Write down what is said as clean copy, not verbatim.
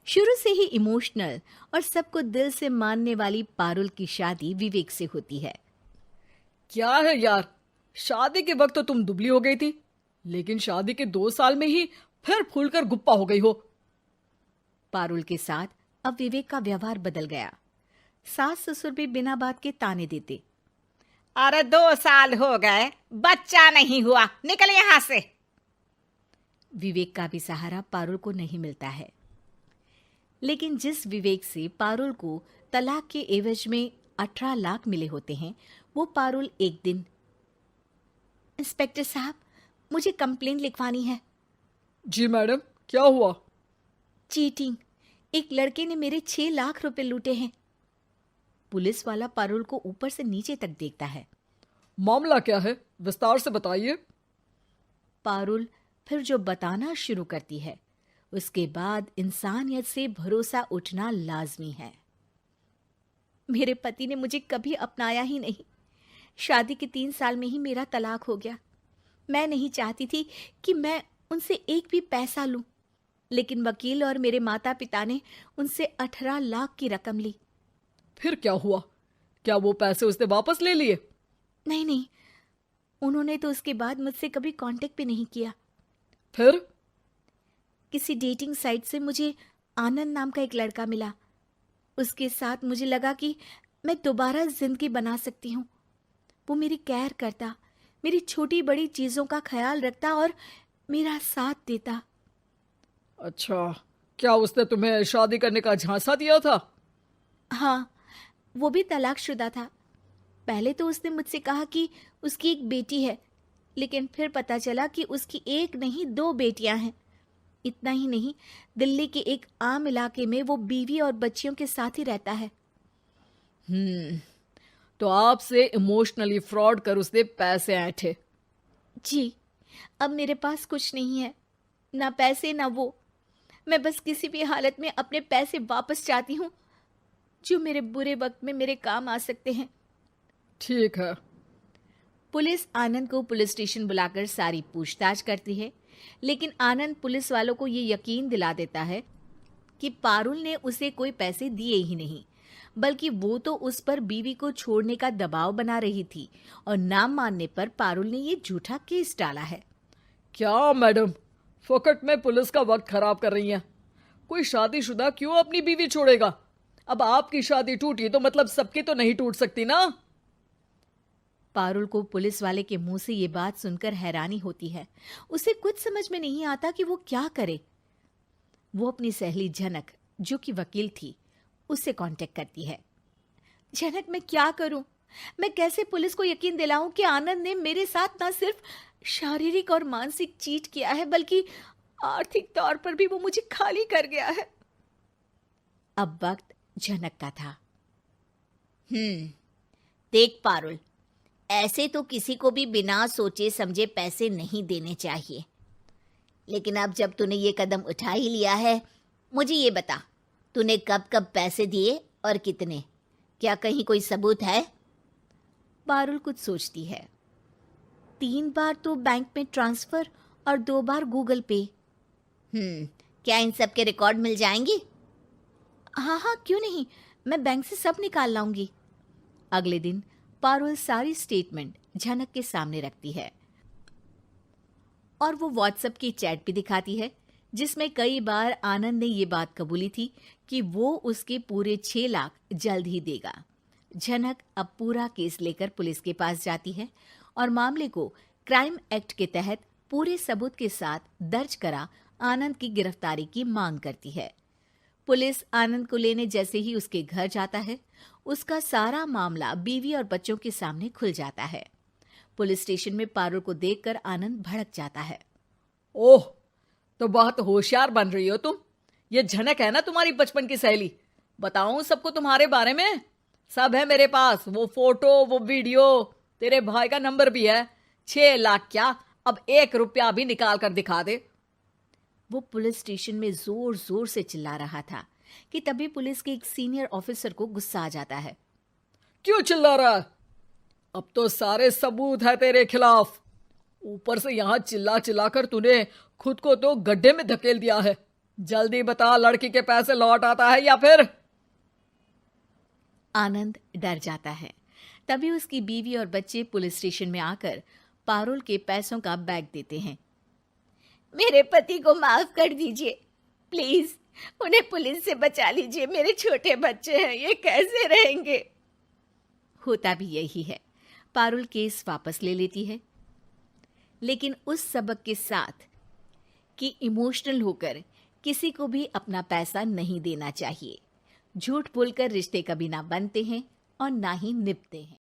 शुरू से ही इमोशनल और सबको दिल से मानने वाली पारुल की शादी विवेक से होती है। क्या है यार, शादी के वक्त तो तुम दुबली हो गई थी, लेकिन शादी के 2 साल में ही फिर फूलकर गुप्पा हो गई हो। पारुल के साथ अब विवेक का व्यवहार बदल गया। सास ससुर भी बिना बात के ताने देते। अरे 2 साल हो गए, बच्चा नहीं हुआ, निकल यहां से। विवेक का भी सहारा पारुल को नहीं मिलता है। लेकिन जिस विवेक से पारुल को तलाक के एवज में 18 लाख मिले होते हैं, वो पारुल एक दिन, इंस्पेक्टर साहब, मुझे कंप्लेंट लिखवानी है। जी मैडम, क्या हुआ? चीटिंग, एक लड़के ने मेरे 6 लाख रुपए लूटे हैं। पुलिस वाला पारुल को ऊपर से नीचे तक देखता है। मामला क्या है, विस्तार से बताइए। पारुल फिर जो बताना शुरू करती है, उसके बाद इंसानियत से भरोसा उठना लाजमी है। मेरे पति ने मुझे कभी अपनाया ही नहीं। शादी के 3 साल में ही मेरा तलाक हो गया। मैं नहीं चाहती थी कि मैं उनसे एक भी पैसा लूं, लेकिन वकील और मेरे माता पिता ने उनसे 18 लाख की रकम ली। फिर क्या हुआ? क्या वो पैसे उसने वापस ले लिए? नहीं नहीं, उन्होंने तो उसके बाद मुझसे कभी कांटेक्ट भी नहीं किया। फिर? किसी डेटिंग साइट से मुझे आनंद नाम का एक लड़का मिला। उसके साथ मुझे लगा कि मैं दोबारा जिंदगी बना सकती हूँ। वो मेरी केयर करता, मेरी छोटी बड़ी चीजों का ख्याल रखता और मेरा साथ देता। अच्छा, क्या उसने तुम्हें शादी करने का झांसा दिया था? हाँ, वो भी तलाकशुदा था। पहले तो उसने मुझसे कहा कि उसकी एक बेटी है, लेकिन फिर पता चला कि उसकी एक नहीं 2 बेटियां हैं। इतना ही नहीं, दिल्ली के एक आम इलाके में वो बीवी और बच्चियों के साथ ही रहता है। तो आपसे इमोशनली फ्रॉड कर उसने पैसे ऐंठे। जी, अब मेरे पास कुछ नहीं है, ना पैसे ना वो। मैं बस किसी भी हालत में अपने पैसे वापस चाहती हूँ, जो मेरे बुरे वक्त में मेरे काम आ सकते हैं। ठीक है। पुलिस आनंद को पुलिस स्टेशन बुलाकर सारी पूछताछ करती है, लेकिन आनंद पुलिस वालों को ये यकीन दिला देता है कि पारुल ने उसे कोई पैसे दिए ही नहीं, बल्कि वो तो उस पर बीवी को छोड़ने का दबाव बना रही थी और ना मानने पर पारुल ने ये झूठा केस डाला है। क्या मैडम, फोकट में पुलिस का वक्त खराब कर रही हैं? कोई शादीशुदा क्यों अपनी बीवी छोड़ेगा? अब आपकी शादी टूटी तो मतलब सबकी तो नहीं टूट सकती ना। पारुल को पुलिस वाले के मुंह से ये बात सुनकर हैरानी होती है। उसे कुछ समझ में नहीं आता कि वो क्या करे। वो अपनी सहेली झनक, जो कि वकील थी, उससे कांटेक्ट करती है। झनक, मैं क्या करूं? मैं कैसे पुलिस को यकीन दिलाऊं कि आनंद ने मेरे साथ न सिर्फ शारीरिक और मानसिक चीट किया है, बल्कि आर्थिक तौर पर भी वो मुझे खाली कर गया है। अब वक्त झनक का था। देख पारुल, ऐसे तो किसी को भी बिना सोचे समझे पैसे नहीं देने चाहिए, लेकिन अब जब तूने ये कदम उठा ही लिया है, मुझे ये बता, तूने कब कब पैसे दिए और कितने? क्या कहीं कोई सबूत है? पारुल कुछ सोचती है। 3 बार तो बैंक में ट्रांसफर और 2 बार गूगल पे। क्या इन सब के रिकॉर्ड मिल जाएंगे? हाँ हाँ, क्यों नहीं, मैं बैंक से सब निकाल लाऊंगी। अगले दिन पारुल सारी स्टेटमेंट झनक के सामने रखती है और वो व्हाट्सएप की चैट भी दिखाती है, जिसमें कई बार आनंद ने ये बात कबूली थी कि वो उसके पूरे 6 लाख जल्द ही देगा। झनक अब पूरा केस लेकर पुलिस के पास जाती है और मामले को क्राइम एक्ट के तहत पूरे सबूत के साथ दर्ज करा आनंद की गिरफ्तारी की मांग करती है। पुलिस आनंद को लेने जैसे ही उसके घर जाता है, उसका सारा मामला बीवी और बच्चों के सामने खुल जाता है। पुलिस स्टेशन में पारुल को देखकर आनंद भड़क जाता है। ओह, तो बहुत होशियार बन रही हो तुम। ये झनक है ना तुम्हारी बचपन की सहेली? बताऊं सबको तुम्हारे बारे में? सब है मेरे पास, वो फोटो, वो वीडियो, तेरे भाई का नंबर भी है। 6 लाख क्या, अब 1 रुपया भी निकाल कर दिखा दे। वो पुलिस स्टेशन में जोर जोर से चिल्ला रहा था कि तभी पुलिस के एक सीनियर ऑफिसर को गुस्सा आ जाता है। क्यों चिल्ला रहा है? अब तो सारे सबूत है तेरे खिलाफ। ऊपर से यहां चिल्ला चिल्ला कर तूने खुद को तो गड्ढे में धकेल दिया है। जल्दी बता, लड़की के पैसे लौट आता है या फिर? आनंद डर जाता है। तभी उसकी बीवी और बच्चे पुलिस स्टेशन में आकर पारुल के पैसों का बैग देते हैं। मेरे पति को माफ कर दीजिए, प्लीज उन्हें पुलिस से बचा लीजिए। मेरे छोटे बच्चे हैं, ये कैसे रहेंगे? होता भी यही है। पारुल केस वापस ले लेती है, लेकिन उस सबक के साथ कि इमोशनल होकर किसी को भी अपना पैसा नहीं देना चाहिए। झूठ बोलकर रिश्ते कभी ना बनते हैं और ना ही निभते हैं।